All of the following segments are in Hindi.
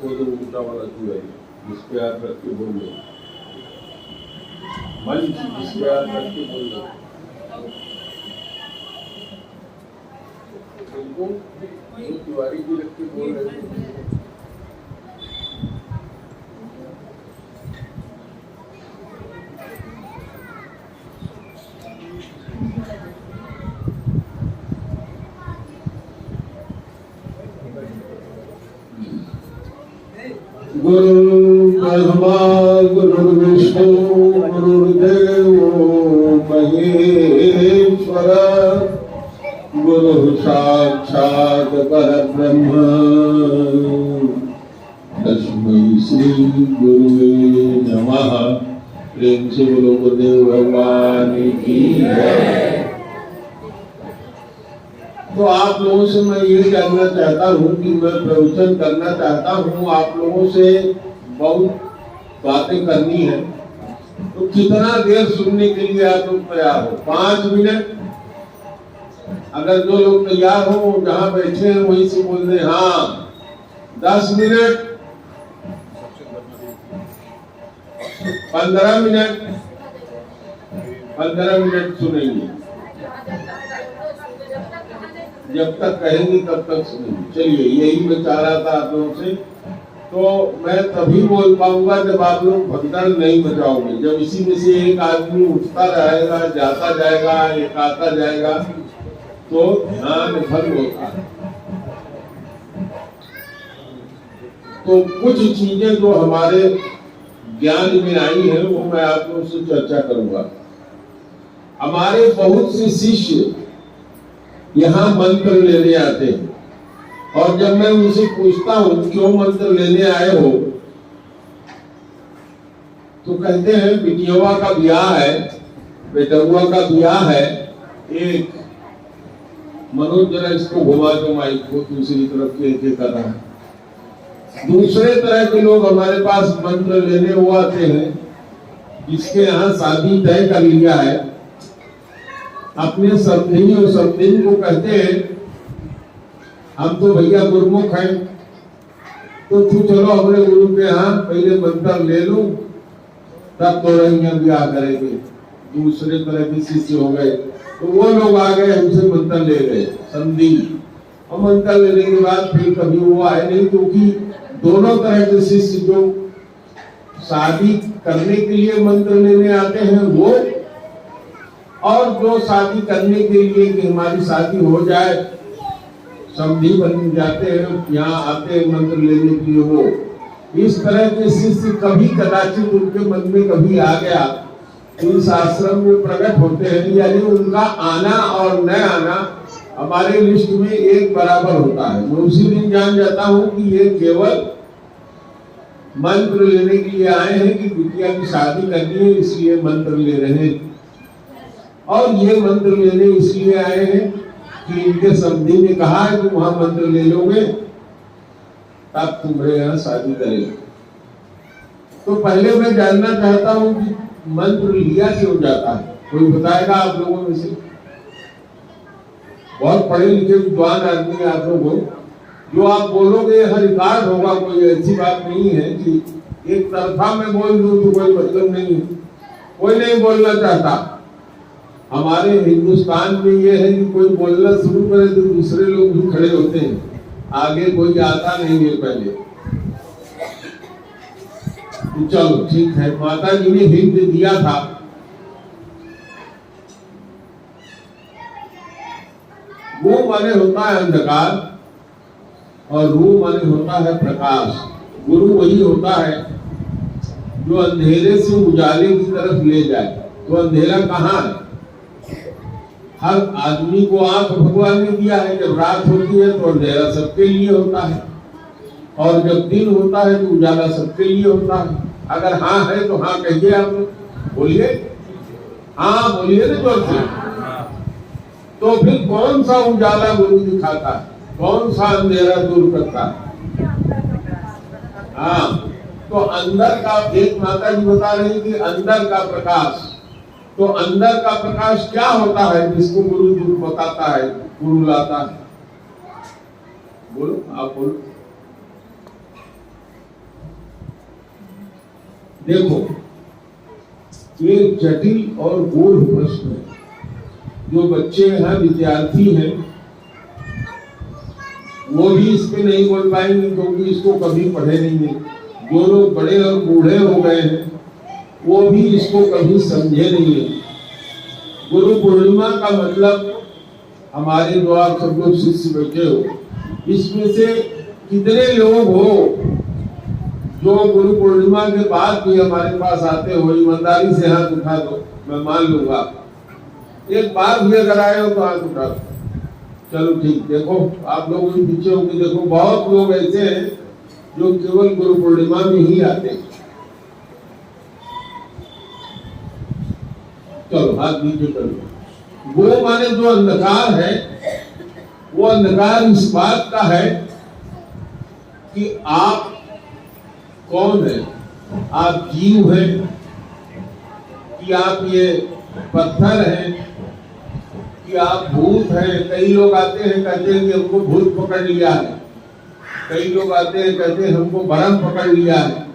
वो तो ऊंचा वाला चूहा है जिसपे हाथ रख के बोल लो, मंच जिसपे हाथ रख के बोल लो। उनको तिवारी जी रख के बोल रहे थे। गुरु ब्रह्मा गुरुर्विष्णु गुरुर्देवो महेश्वर गुरु साक्षात् परब्रह्म तस्मै श्री गुरुवे नमः। प्रेम से बोलो गुरुदेव भगवान की जय। तो आप लोगों से मैं ये जानना चाहता हूँ कि मैं प्रवचन करना चाहता हूँ, आप लोगों से बहुत बातें करनी है, तो कितना देर सुनने के लिए आप लोग तैयार हो? 5 मिनट। अगर जो लोग तैयार हो जहाँ बैठे हैं वहीं से बोल रहे हाँ। 10 मिनट, 15 मिनट, 15 मिनट सुनेंगे, जब तक कहेंगे तब तक सुनेंगे। चलिए, यही मैं चाह रहा था आप लोगों से। तो मैं तभी बोल पाऊंगा जब आप लोग भगदड़ नहीं मचाओगे। जब इसी में से एक आदमी उठता रहेगा, जाता जाएगा, एक आता जाएगा, तो ध्यान भंग होता है। तो कुछ चीजें जो हमारे ज्ञान में आई है वो मैं आप लोगों से चर्चा करूंगा। हमारे बहुत से शिष्य यहाँ मंत्र लेने आते हैं, और जब मैं उनसे पूछता हूँ क्यों मंत्र लेने आए हो, तो कहते हैं बिटियावा का ब्याह है, बेटुआ का ब्याह है। एक मनोज जरा इसको घुमा दो माइक को, दूसरी तरफ के कर रहा है। दूसरे तरह के लोग हमारे पास मंत्र लेने वो आते हैं जिसके यहाँ शादी तय कर लिया है, अपने समधी और समधिन को कहते हैं हम तो भैया गुरुमुख हैं, तो तू चलो अपने गुरु के यहाँ पहले मंत्र ले लो, तब तो यहाँ ब्याह करेंगे। दूसरे तरह के शिष्य हो गए, तो वो लोग आ गए, हमसे मंत्र ले गए समधी, और मंत्र लेने के बाद फिर कभी वो आए नहीं, क्योंकि दोनों तरह के शिष्य जो शादी करने के लिए मंत्र लेने आते हैं वो, और जो शादी करने के लिए कि हमारी शादी हो जाए, समधी बन जाते हैं, यहाँ आते हैं मंत्र लेने के लिए वो। इस तरह के शिष्य कभी कदाचित उनके मन में कभी आ गया, इस आश्रम में प्रकट होते हैं, यानी उनका आना और न आना हमारे लिस्ट में एक बराबर होता है। मैं उसी दिन जान जाता हूँ कि ये केवल मंत्र लेने के लिए आए हैं कि बिटिया की शादी करनी है, इसलिए मंत्र ले रहे हैं। और ये मंत्र लेने इसलिए आए हैं कि इनके समधी ने कहा है कि वहां मंत्र ले लोगे तब तुम्हारे यहाँ शादी करेंगे। तो पहले मैं जानना चाहता हूँ कि मंत्र लिया क्यों जाता है? कोई बताएगा आप लोगों में से? बहुत पढ़े लिखे विद्वान आदमी आप लोग हो, जो आप बोलोगे हर रिकॉर्ड होगा। कोई ऐसी बात नहीं है कि एक तरफा में बोल दूं तो कोई मतलब नहीं, कोई नहीं बोलना चाहता। हमारे हिंदुस्तान में ये है कि कोई बोलना शुरू करे तो दूसरे लोग भी खड़े होते हैं, आगे कोई आता नहीं है पहले। तो चलो ठीक है, माता जी ने हिंट दिया था। वो माने होता है अंधकार और रू माने होता है प्रकाश। गुरु वही होता है जो अंधेरे से उजाले की तरफ ले जाए। तो अंधेरा कहाँ है? हर आदमी को आंख भगवान ने दिया है। जब रात होती है तो अंधेरा सबके लिए होता है, और जब दिन होता है तो उजाला सबके लिए होता है। अगर हाँ है तो हाँ कहिए, आप बोलिए हाँ, बोलिए ना जोर से। तो फिर कौन सा उजाला गुरु दिखाता है, कौन सा अंधेरा दूर करता है? हाँ, तो अंदर का, एक माता जी बता रही कि अंदर का प्रकाश। तो अंदर का प्रकाश क्या होता है जिसको गुरु दूर बताता है, गुरु लाता है? बोलो, आप बोलो। देखो, ये जटिल और गूढ़ प्रश्न है। जो बच्चे यहाँ विद्यार्थी हैं वो भी इस पे नहीं बोल पाएंगे क्योंकि इसको कभी पढ़े नहीं है। जो लोग बड़े और बूढ़े हो गए हैं वो भी इसको कभी समझे नहीं है। गुरु पूर्णिमा का मतलब हमारे जो आप सब लोग शिष्य बैठे हो, इसमें से कितने लोग हो जो गुरु पूर्णिमा के बाद भी हमारे पास आते हो? ईमानदारी से हाथ उठा दो, मैं मान लूंगा। एक बार भी अगर आए हो तो हाथ उठा दो। चलो ठीक, देखो आप लोग भी पीछे होंगे। देखो बहुत लोग ऐसे हैं जो केवल गुरु पूर्णिमा में ही आते हैं। चलो हाथ नीचे कर लो। वो माने जो अंधकार है, वो अंधकार इस बात का है कि आप कौन है? आप जीव हैं कि आप ये पत्थर हैं कि आप भूत हैं? कई लोग आते हैं कहते हैं कि हमको भूत पकड़ लिया है। कई लोग आते हैं कहते हैं हमको भरम पकड़ लिया है।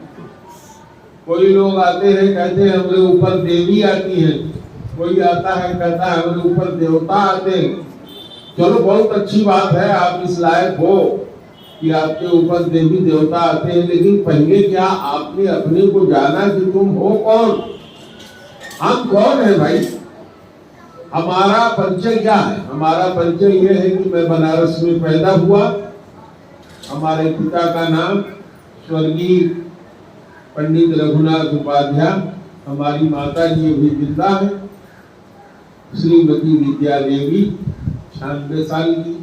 कोई लोग आते हैं कहते हैं हमारे ऊपर देवी आती है। कोई आता है कहता है हमारे ऊपर देवता आते हैं। चलो बहुत अच्छी बात है, आप इस लायक हो कि आपके ऊपर देवी देवता आते हैं, लेकिन पहले क्या आपने अपने को जाना कि तुम हो कौन? हम कौन है भाई? हमारा परिचय क्या है? हमारा परिचय यह है कि मैं बनारस में पैदा हुआ। हमारे पिता का नाम स्वर्गीय पंडित रघुनाथ उपाध्याय, हमारी माता जी अभी जिंदा है, श्रीमती विद्या देवी, 96 साल की।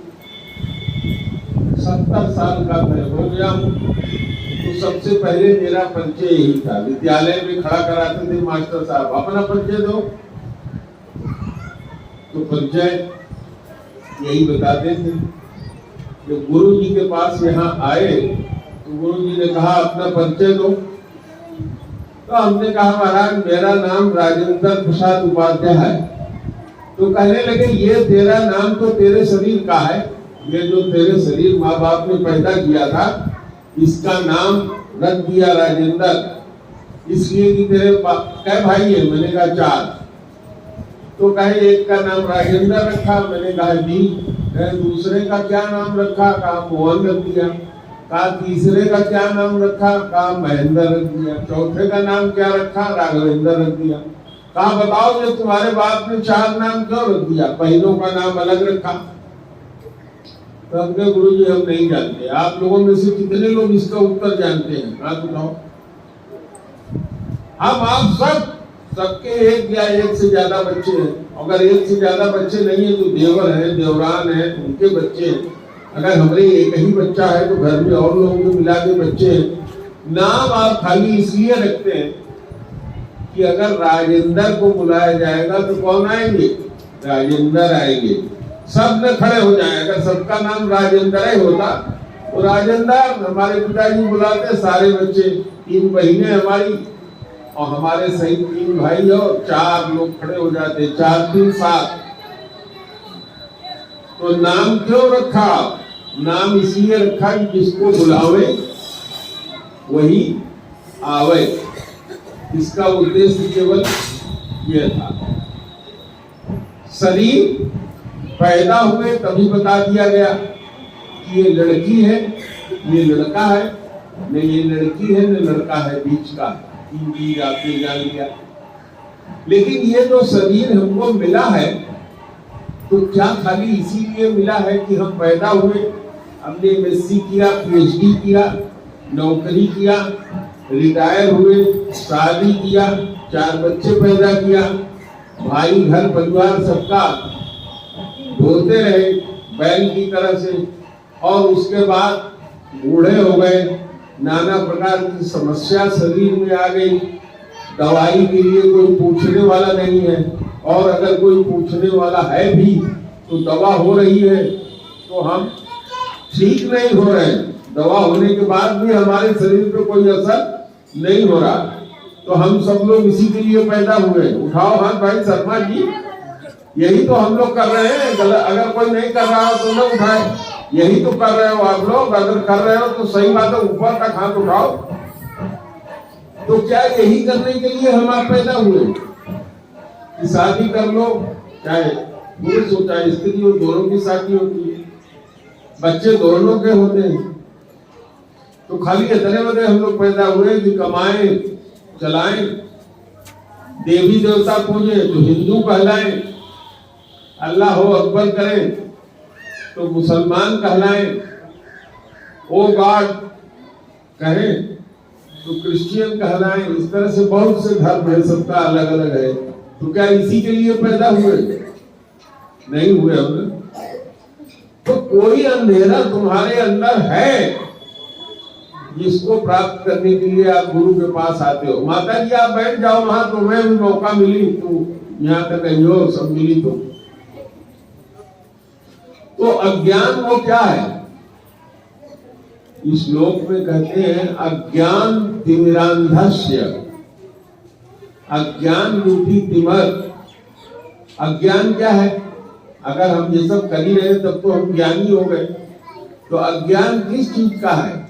70 साल का मैं हो गया हूँ। तो सबसे पहले मेरा परिचय यही था। विद्यालय में खड़ा कराते थे मास्टर साहब, अपना परिचय दो, तो परिचय यही बताते थे। जब गुरु जी के पास यहाँ आए तो गुरु जी ने कहा अपना परिचय दो। तो हमने कहा महाराज मेरा नाम राजेंद्र प्रसाद उपाध्याय है। तो कहने लगे ये तेरा नाम तो तेरे शरीर का है, ये जो तेरे शरीर माँ बाप ने पैदा किया था इसका नाम रख दिया राजेंद्र, इसलिए कि तेरे कै भाई है? मैंने कहा 4। तो कहे एक का नाम राजेंद्र रखा, मैंने कहा जी। दूसरे का क्या नाम रखा? कहा मोहन रख दिया। कहा तीसरे का क्या नाम रखा? कहा महेंद्र रख दिया। चौथे का नाम क्या रखा? राघवेंद्र रख दिया। कहा बताओ ये तुम्हारे बाप ने 4 नाम क्यों रख दिया? पहलों का नाम अलग रखा। तो हमने गुरु जी हम नहीं जानते। आप लोगों में से कितने लोग इसका उत्तर जानते हैं? हाथ उठाओ। हम आप सबके एक या एक से ज्यादा बच्चे हैं। अगर एक से ज्यादा बच्चे नहीं है तो देवर है, देवरान है, उनके बच्चे हैं। अगर हमारे एक ही बच्चा है तो घर में और लोगों को मिला के बच्चे हैं। नाम आप खाली इसलिए रखते हैं कि अगर राजेंद्र को बुलाया जाएगा तो कौन आएंगे? राजेंद्र आएंगे। सब न खड़े हो जाए। अगर सबका नाम राजेंद्र ही होता तो राजेंद्र हमारे पिताजी बुलाते, सारे बच्चे, 3 बहनें हमारी और हमारे सही 3 भाई और 4 लोग खड़े हो जाते। 4 3 7। तो नाम क्यों रखा? नाम इसलिए रखा कि जिसको बुलावे वही आवे। इसका उद्देश्य केवल यह था। शरीर पैदा हुए तभी बता दिया गया कि ये लड़की है, ये लड़का है, न ये लड़की है न लड़का है, बीच का 3 चीज आपने जान लिया। लेकिन ये जो शरीर हमको मिला है तो क्या खाली इसीलिए मिला है कि हम पैदा हुए, हमने MSc किया, PhD किया, नौकरी किया, रिटायर हुए, शादी किया, 4 बच्चे पैदा किया, भाई घर परिवार सबका ढोते रहे बैल की तरह से, और उसके बाद बूढ़े हो गए, नाना प्रकार की समस्या शरीर में आ गई, दवाई के लिए कोई पूछने वाला नहीं है, और अगर कोई पूछने वाला है भी तो दवा हो रही है तो हम ठीक नहीं हो रहे। दवा होने के बाद भी हमारे शरीर पे कोई असर नहीं हो रहा। तो हम सब लोग इसी के लिए पैदा हुए। उठाओ हाथ भाई शर्मा जी, यही तो हम लोग कर रहे हैं। अगर कोई नहीं कर रहा हो तो न उठाए, यही तो कर रहे हो आप लोग। अगर कर रहे हो तो सही बात है, ऊपर तक हाथ उठाओ। तो क्या यही करने के लिए हम आप पैदा हुए कि शादी कर लो, चाहे पुरुष हो चाहे स्त्री हो, दोनों की शादी होती है, बच्चे दोनों के होते हैं। तो खाली इतने बड़े हम लोग पैदा हुए कि कमाएं चलाएं, देवी देवता पूजे तो हिंदू कहलाएं, अल्लाह हो अकबर करें तो मुसलमान कहलाएं, ओ गॉड कहें तो क्रिश्चियन कहलाएं। इस तरह से बहुत से धर्म है, सबका अलग अलग है। तो क्या इसी के लिए पैदा हुए? नहीं हुए हम। तो कोई अंधेरा तुम्हारे अंदर है जिसको प्राप्त करने के लिए आप गुरु के पास आते हो। माता जी आप बैठ जाओ वहां, तुम्हें भी मौका मिली तो यहाँ तक नहीं हो, सब मिली तो अज्ञान वो क्या है? इस श्लोक में कहते हैं अज्ञान तिमिरांधस्य, अज्ञान रूपी तिमर। अज्ञान क्या है? अगर हम ये सब कर ही रहे तब तो हम ज्ञानी हो गए। तो अज्ञान किस चीज का है?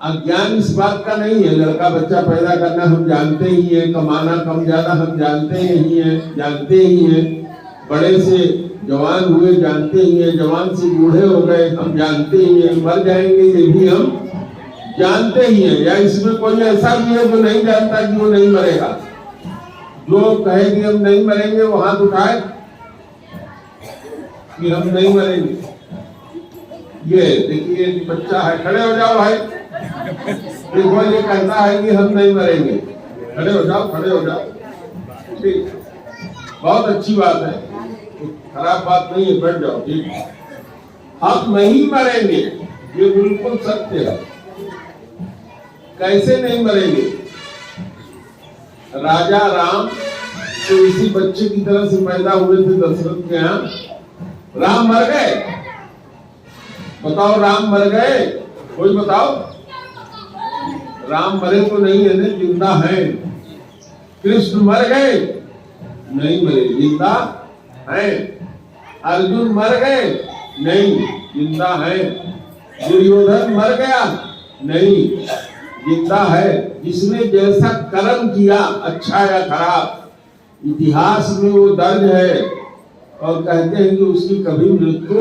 अज्ञान इस बात का नहीं है लड़का बच्चा पैदा करना हम जानते ही है, कमाना कम ज्यादा हम जानते ही हैं, बड़े से जवान हुए जानते ही हैं, जवान से बूढ़े हो गए हम जानते ही हैं, मर जाएंगे ये भी हम जानते ही हैं। या इसमें कोई ऐसा भी है जो नहीं जानता कि वो नहीं मरेगा? जो कहे कि हम नहीं मरेंगे वो हाथ उठाए कि हम नहीं मरेंगे। ये देखिए बच्चा है, खड़े हो जाओ भाई, देखो ये कहता है कि हम नहीं मरेंगे, खड़े हो जाओ, खड़े हो जाओ। ठीक, बहुत अच्छी बात है, खराब बात नहीं है, बैठ जाओ। ठीक, हम नहीं मरेंगे, ये बिल्कुल सत्य है। कैसे नहीं मरेंगे? राजा राम तो इसी बच्चे की तरह से पैदा हुए थे दशरथ के यहाँ। राम मर गए? बताओ राम मर गए? कोई बताओ। राम मरे तो नहीं है ना, जिंदा है। कृष्ण मर गए? नहीं मरे, जिंदा है। अर्जुन मर गए? नहीं, जिंदा है। दुर्योधन मर गया? नहीं, जिंदा है। जिसने जैसा कर्म किया, अच्छा या खराब, इतिहास में वो दर्ज है और कहते हैं कि उसकी कभी मृत्यु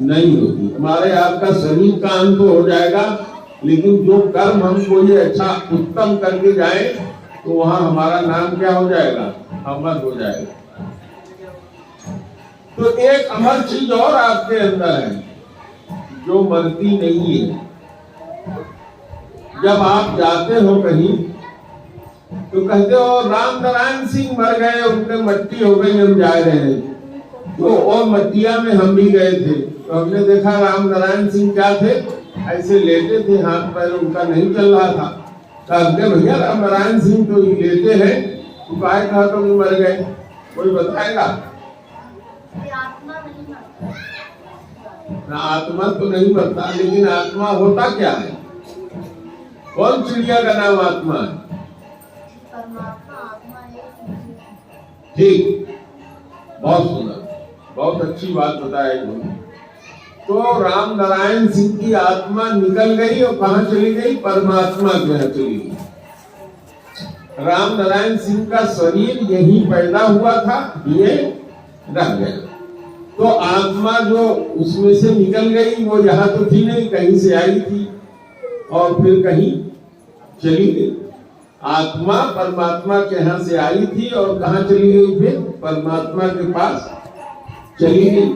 नहीं होती। हमारे आपका शरीर का अंत हो जाएगा, लेकिन जो कर्म हम कोई अच्छा उत्तम करके जाए तो वहां हमारा नाम क्या हो जाएगा? अमर हो जाएगा। तो एक अमर चीज और आपके अंदर है जो मरती नहीं है। जब आप जाते हो कहीं तो कहते हो राम नारायण सिंह मर गए, उनके मट्टी हो गई, हम जा रहे हैं। तो और मट्टिया में हम भी गए थे तो हमने देखा राम नारायण सिंह क्या थे, ऐसे लेटे थे, हाथ पैर उनका नहीं चल रहा था। कहते भैया राम नारायण सिंह तो लेटे हैं, तो काहे कहा तो मर गए? कोई बताएगा? ना आत्मा तो नहीं मरता, लेकिन आत्मा होता क्या है? कौन चिड़िया का नाम आत्मा है? ठीक, बहुत सुंदर, बहुत अच्छी बात बताया इन्होंने। तो राम नारायण सिंह की आत्मा निकल गई और कहां चली गई? परमात्मा के यहाँ चली गई। राम नारायण सिंह का शरीर यही पैदा हुआ था, ये रह गया। तो आत्मा जो उसमें से निकल गई वो यहाँ तो थी नहीं, कहीं से आई थी और फिर कहीं चली गई। आत्मा परमात्मा के यहाँ से आई थी और कहाँ चली गई? फिर परमात्मा के पास चली गई।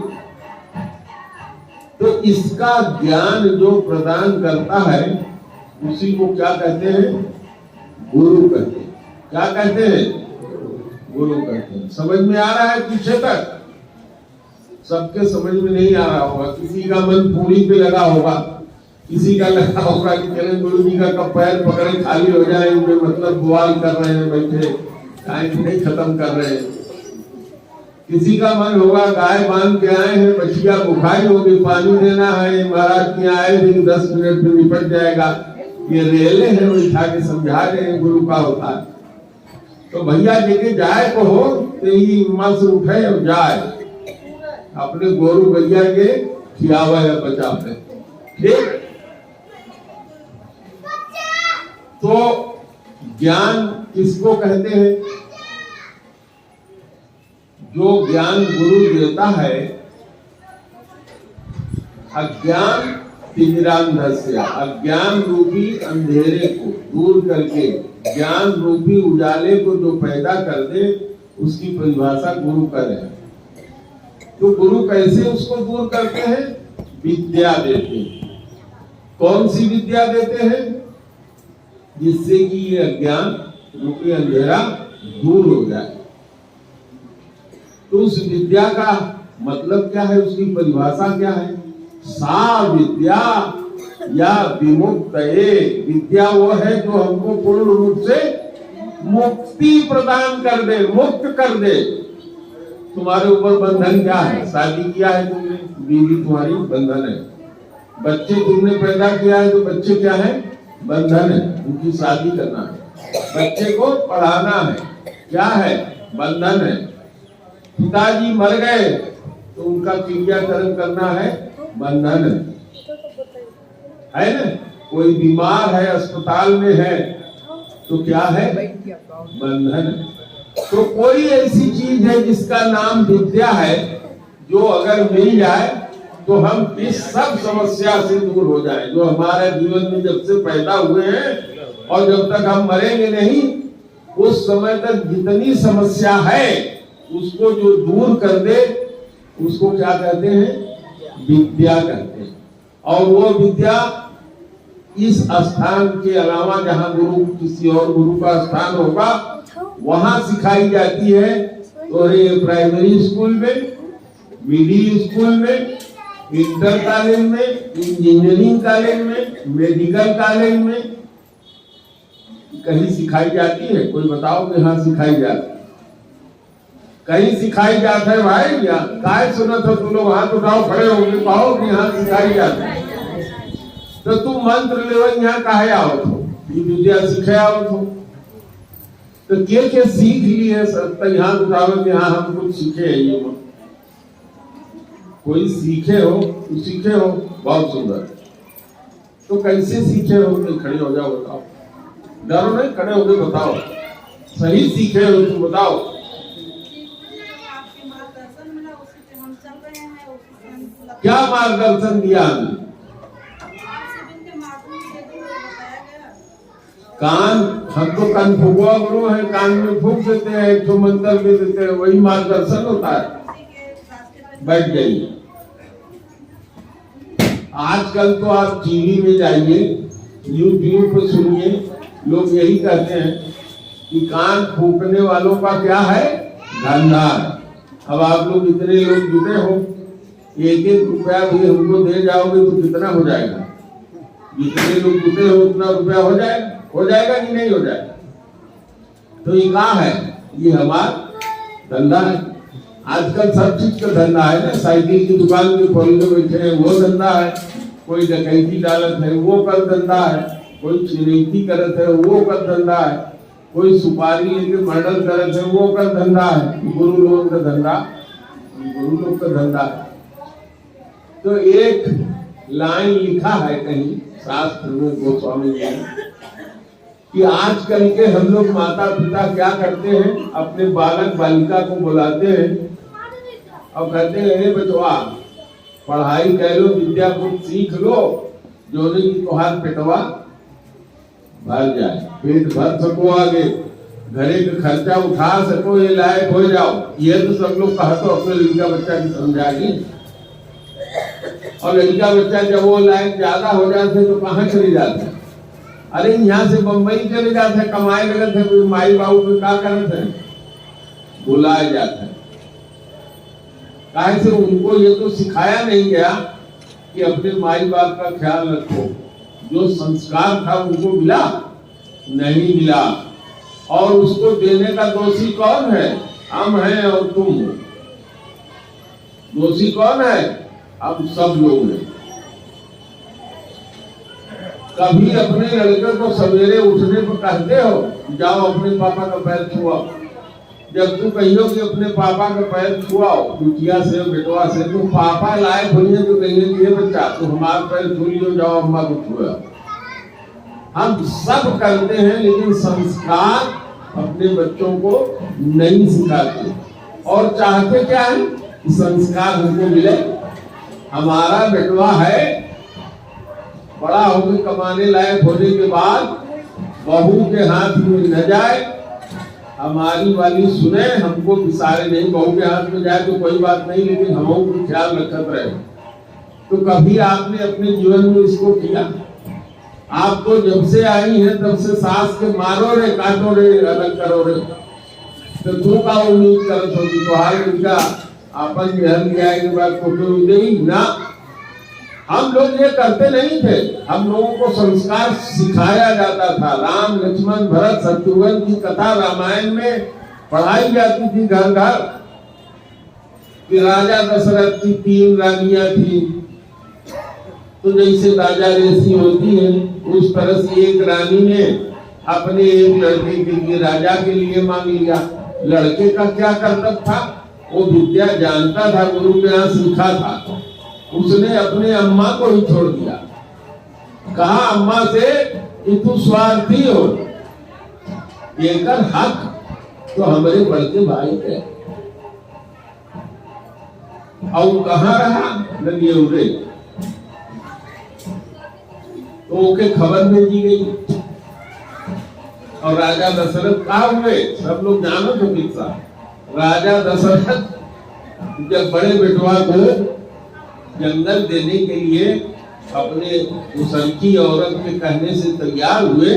तो इसका ज्ञान जो प्रदान करता है उसी को क्या कहते हैं? गुरु कहते हैं। क्या कहते हैं? गुरु कहते हैं। समझ में आ रहा है? पीछे तक सबके समझ में नहीं आ रहा होगा। किसी का मन पूरी पे लगा होगा, किसी का लगा होगा कि चले गुरु जी का कब पैर पकड़े खाली हो जाए, इनमें मतलब बुआल कर रहे हैं बैठे, टाइम नहीं खत्म कर रहे हैं। किसी का मन होगा गाय बांध के आए हैं, बछिया बुखारी होगी, पानी देना है, महाराज के आए थे 10 मिनट में निपट जाएगा। ये रेले हैं, उठा के समझा रहे हैं गुरु का होता है। तो भैया लेके जाए को हो तो ही मां से उठे और जाए अपने गोरू भैया के खियावा है बचा पे। ठीक, तो ज्ञान किसको कहते हैं? जो ज्ञान गुरु देता है, अज्ञान तिमिरांधस्य, अज्ञान रूपी अंधेरे को दूर करके ज्ञान रूपी उजाले को जो पैदा कर दे, उसकी परिभाषा गुरु करे। तो गुरु कैसे उसको दूर करते हैं? विद्या देते हैं। कौन सी विद्या देते हैं? जिससे कि ये अज्ञान रूपी अंधेरा दूर हो जाए। तो उस विद्या का मतलब क्या है? उसकी परिभाषा क्या है? सा विद्या या विमुक्तये, विद्या वो है जो हमको पूर्ण रूप से मुक्ति प्रदान कर दे, मुक्त कर दे। तुम्हारे ऊपर बंधन क्या है? शादी किया है तुमने, बीवी तुम्हारी बंधन है। बच्चे तुमने पैदा किया है तो बच्चे क्या है? बंधन है, उनकी शादी करना है। बच्चे को पढ़ाना है, क्या है? बंधन है। पिताजी मर गए तो उनका क्रियाकर्म करना है, बंधन है ना? कोई बीमार है, अस्पताल में है तो क्या है? बंधन। तो कोई ऐसी चीज है जिसका नाम विद्या है, जो अगर मिल जाए तो हम इस सब समस्या से दूर हो जाएं, जो हमारे जीवन में जब से पैदा हुए हैं और जब तक हम मरेंगे नहीं, उस समय तक जितनी समस्या है उसको जो दूर कर दे, उसको क्या कहते हैं? विद्या कहते हैं। और वो विद्या इस स्थान के अलावा जहाँ गुरु, किसी और गुरु का स्थान होगा, वहां सिखाई जाती है। तो ये प्राइमरी स्कूल में, मिडिल स्कूल में, इंटर कॉलेज में, इंजीनियरिंग कॉलेज में, मेडिकल कॉलेज में कहीं सिखाई जाती है? कोई बताओ कि हाँ सिखाई जाती है? कहीं सिखाई जाता है भाई? या काय सुना था तुम लोग? हाथ उठाओ, खड़े होंगे, कहो कि यहाँ सिखाई जाती है। तो तुम मंत्र लेवन यहाँ काहे आओ थो? ये विद्या सीखे आओ थो? तो के सीख लिए सब? यहाँ उठाओ कि हाँ हम कुछ सीखे है। ये कोई सीखे हो तो सीखे हो, बहुत सुंदर। तो कैसे सीखे हो? तो खड़े हो जाओ, बताओ। डरो नहीं, खड़े होके बताओ। सही सीखे हो तुम बताओ। क्या मार्गदर्शन दिया हमने? कान, हम तो कान फूकवा गुरु है, कान में फूक देते हैं, एक तो मंत्र दे देते हैं, वही मार्गदर्शन होता है। बैठ जाइए। आजकल तो आप टीवी में जाइए, यूट्यूब पे सुनिए, लोग यही कहते हैं कि कान फूकने वालों का क्या है? धंधा है। अब आप लोग इतने लोग जुटे हो, एक एक रुपया भी हमको दे जाओगे तो कितना हो जाएगा? जितने लोग जुटे हो उतना रुपया हो जाएगा? हो जाएगा कि नहीं हो जाएगा? तो ये कहाँ है? ये हमारा धंधा है। आजकल सब चीज का धंधा है ना। साइकिल की दुकान में खोलने बैठे हैं, वो धंधा है। कोई डकैती डालत है, वो कर धंधा है। कोई चिरैती करत है, वो कर धंधा है। कोई सुपारी लेके मर्डर करत है, वो कर धंधा है। गुरु लोगों का धंधा, गुरु लोग का धंधा है। तो एक लाइन लिखा है कहीं शास्त्र में, गोस्वामी जी ने, कि आजकल के हम लोग माता पिता क्या करते हैं? अपने बालक बालिका को बुलाते हैं और कहते हैं, हे बचवा, पढ़ाई कर लो, विद्या को सीख लो, जो नहीं तुम्हारा पेटवा भर जाए, पेट भर सको, आगे घरे का खर्चा उठा सको, ये लायक हो जाओ। ये तो सब लोग कहा तो अपने लड़का बच्चा की समझागी। और लड़का बच्चा जब वो लायक ज्यादा हो जाते तो कहाँ चले जाते? अरे यहाँ से बम्बई चले जाते, कमाए लगते हैं। माई बाबू को क्या करते हैं? बुलाए जाते हैं। काहे से? उनको ये तो सिखाया नहीं गया कि अपने माई बाप का ख्याल रखो। जो संस्कार था उनको मिला नहीं मिला। और उसको देने का दोषी कौन है? हम हैं और तुम हो। दोषी कौन है? हम सब लोग हैं। कभी अपने लड़के को सवेरे उठने पर कहते हो जाओ अपने पापा का पैर छुआओ? जब तू कहियो कि अपने पापा का पैर छुआओ बिटिया से, बेटवा से, तो पापा लायक होइए तो कहिए कि ये बच्चा तू हमारा पैर छू लियो, जाओ अम्मा को छुआ। हम सब करते हैं, लेकिन संस्कार अपने बच्चों को नहीं सिखाते। और चाहते क्या है कि संस्कार हमको मिले। हमारा बेटवा है, बड़ा होकर कमाने लायक होने के बाद बहू के हाथ में न जाए, हमारी वाली सुने, हमको बिसारे नहीं। बहू के हाथ में जाए तो कोई बात नहीं, लेकिन हम को ख्याल रखत रहे। तो कभी आपने अपने जीवन में इसको किया? आप तो जब से आई है तब से सास के मारो रे, काटो रे, अलग करो रे, तो तू का उम्मीद करत होगी तो हाल उनका आपन घर लिया के बाद फोटो नहीं ना। हम लोग ये करते नहीं थे। हम लोगों को संस्कार सिखाया जाता था। राम लक्ष्मण भरत शत्रुघ्न की कथा रामायण में पढ़ाई जाती थी घर घर, कि राजा दशरथ की 3 रानियां थी। तो जैसे राजा रेसी होती है, उस तरह से एक रानी ने अपने एक लड़के के लिए, राजा के लिए मांग लिया। लड़के का क्या कर्तव्य था? वो विद्या जानता था, गुरु के यहाँ सीखा था। उसने अपने अम्मा को ही छोड़ दिया। कहा अम्मा से कि तू स्वार्थी हो, एकर हक तो हमारे बड़के भाई के। और कहाँ रहा नदिये उड़े, तो ओके खबर भेजी गई। और राजा दशरथ कहा हुए, सब लोग जानो तो किस्सा। राजा दशरथ जब बड़े बेटवा को जंगल देने के लिए अपने उसकी औरत के कहने से तैयार हुए,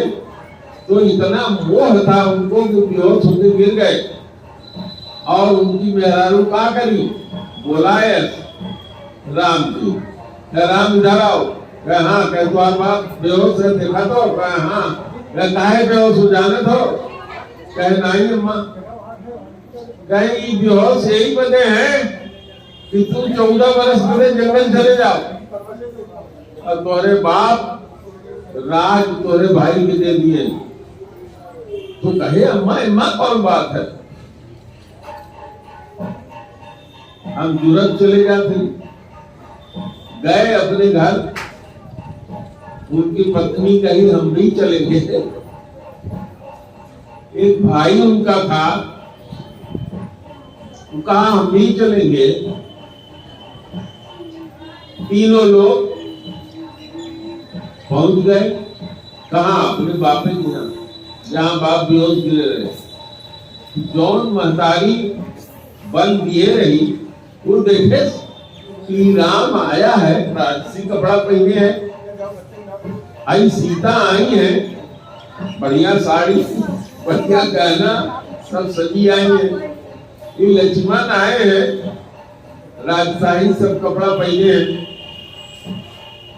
तो इतना मोह था उनको कि बेहोश होकर गिर गए। और उनकी मेहरारू क्या करी? बोलाए राम जी, राम इधर आओ। कहे हाँ, कहे तुम्हारा बाप बेहोश है, देखा तो? कहे हाँ। काहे बेहोश हो जाने दो? कहे नहीं अम्मा, कहे बेहोश यही बने हैं कि तू 14 वर्ष पहले जंगल चले जाओ और तोहरे बाप राज तोहरे भाई के दे दिए। तो कहे अम्मा अम्मा कौन बात है? हम तुरंत चले जाते, गए अपने घर। उनकी पत्नी कही हम भी चलेंगे। एक भाई उनका था, कहा हम भी चलेंगे। तीनों लोग पहुंच गए। कहा? अपने बाप के यहाँ, जहाँ बाप बेहोश गिरे रहे। जौन महतारी बल दिए रही, वो देखे श्री राम आया है, राजसी कपड़ा पहने है। आई सीता आई है, बढ़िया साड़ी, बढ़िया गहना, सब सजी आई है। ये लक्ष्मण आए हैं, राजशाही सब कपड़ा पहने हैं।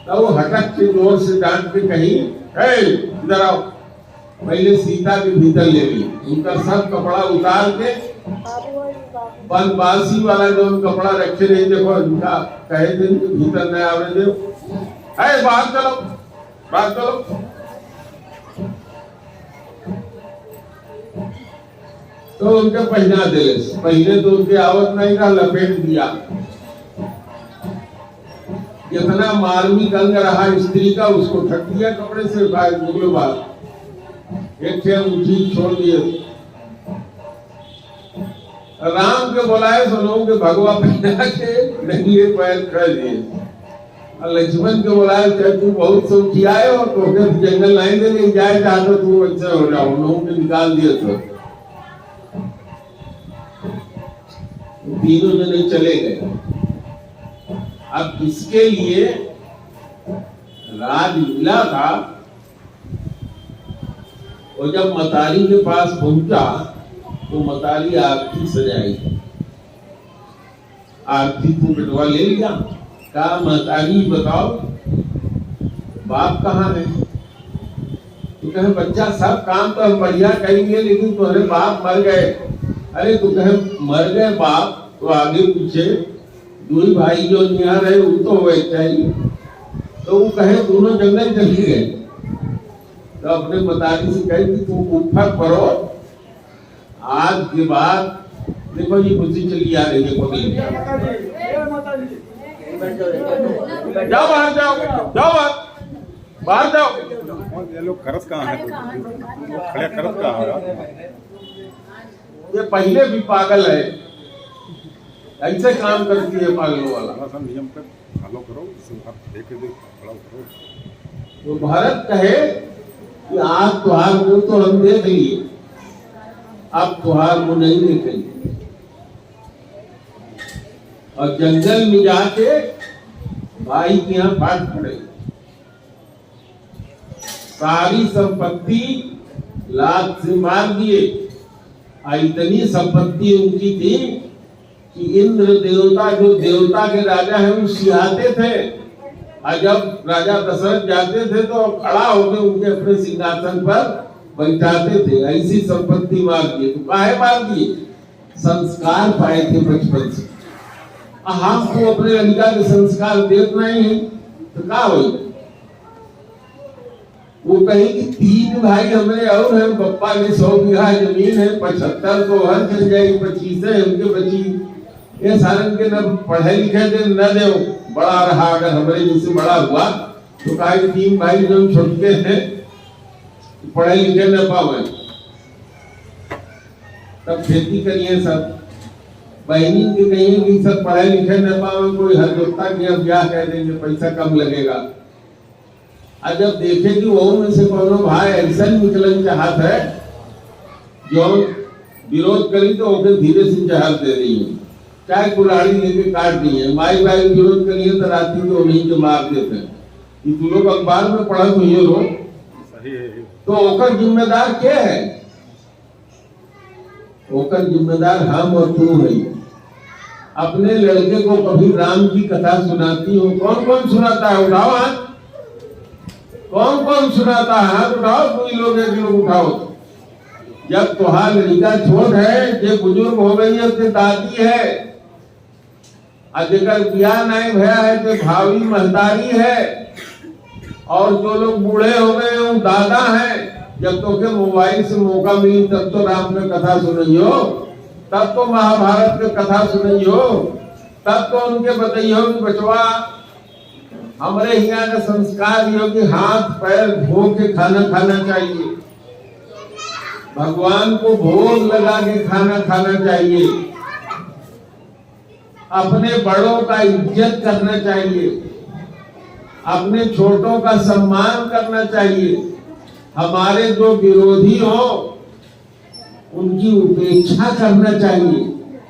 तो वो हटक के जोर से डांट के कही, इधर आओ। पहले सीता के भीतर ले ली, उनका सब कपड़ा उतार के बनवासी वाला जो कपड़ा रखे नहीं, देखो इनका कहे थे भीतर न आवे दे, बाहर चलो बाहर चलो। तो उनके पहना दे, पहले तो उनके आवत नहीं का लपेट दिया। इतना मार्मिक अंग रहा स्त्री का, उसको ढक दिया कपड़े से, बाहर एक ऊंची छोड़ दिए। राम के बुलाए तो लोगों के भगवा पहना के नंगे पैर कर दिए। लक्ष्मण के बुलाए, तू बहुत सौखी आए हो, तो जंगल नहीं देने जाए चाहते तू अच्छे हो जाओ। लोगों के निकाल दिए। तो तीनों जने चले गए। अब किसके लिए राज मिला था? और जब मतारी के पास पहुंचा तो मतारी आरती सजाई। आरती तू बिटवा ले लिया। कहा मतारी बताओ बाप कहाँ है? तो कहे बच्चा सब काम तो हम बढ़िया करेंगे, लेकिन तुम्हारे बाप मर गए। अरे तो कहे मर गए बाप तो आगे पीछे दो भाई जो यहाँ रहे वो तो हुए चाहिए। तो वो कहे दोनों जंगल चले गए। तो अपने मतारी से कहे कि तुम ऊपर पड़ो, आज के बाद देखो ये खुशी चली आ रही है। जाओ बाहर, जाओ जाओ बाहर। बाहर जाओ। ये लोग करत कहाँ है? खड़े करत कहाँ है? ये पहले भी पागल है, ऐसे काम करती है पागलों वाला। थोड़ा सा नियम पे फॉलो करो, देख के खड़ा करो। तो भारत कहे कि आज तुहार मुंह तो हम देख लिए, अब तुहार मुंह नहीं देखेंगे। और जंगल में जाके भाई के यहाँ फाट पड़े, सारी संपत्ति लात से मार दिए। इतनी संपत्ति उनकी थी कि इंद्र देवता, जो देवता के राजा हैं, वो सिहाते थे। और जब राजा दशरथ जाते थे तो खड़ा होकर उनके अपने सिंहासन पर बैठाते थे। ऐसी संपत्ति मार दिए। तो काहे मार दिए? संस्कार पाए थे बचपन से। हम तो अपने लड़का के संस्कार देते नहीं तो क्या हो? वो कहे कि 3 भाई हमारे और हैं, पप्पा ने 100 बीघा जमीन है, 75 तो हर चल जाएगी, 25 है उनके बची। ये सारन के न पढ़े लिखे थे न दे बड़ा रहा। अगर हमारे जैसे बड़ा हुआ तो कहा कि 3 भाई जो छोटे हैं पढ़े लिखे न पावे, तब खेती करिए सब। बहनी के कहिए कि सब पढ़े लिखे न पावे, कोई हर जोता की अब ब्याह कह देंगे, पैसा कम लगेगा। और जब देखे कि वो में से कोनो भाई ऐसा निकलन चाहत है जो विरोध करी तो ओके धीरे से जहाज दे रही है, चाहे कुल्हाड़ी लेके काट दी है। माई बाई विरोध करिए तो राती को उन्हीं के मार देते हैं। कि तू लोग अखबार में पढ़ा तो ये लोग तो ओकर जिम्मेदार क्या है? ओकर जिम्मेदार हम और तू है। अपने लड़के को कभी राम की कथा सुनाती हो? कौन कौन सुनाता है? उठाओ हाथ। कौन कौन सुनाता है? हाथ उठाओ। कोई लोग एक लोग उठाओ। जब तुहार लड़का छोट है, जे बुजुर्ग हो गई है, उसकी दादी है, अजगर ब्याह नहीं भया है तो भावी महतारी है, और जो लोग बूढ़े हो गए वो दादा है। जब तो के मोबाइल से मौका मिली तब तो राम की कथा सुनियो, तब तो महाभारत की कथा सुनियो, तब तो उनके बताइयो कि बचवा हमारे यहाँ का संस्कार यो कि हाथ पैर धो के खाना खाना चाहिए, भगवान को भोग लगा के खाना खाना चाहिए, अपने बड़ों का इज्जत करना चाहिए, अपने छोटों का सम्मान करना चाहिए। हमारे जो विरोधी हो उनकी उपेक्षा करना चाहिए।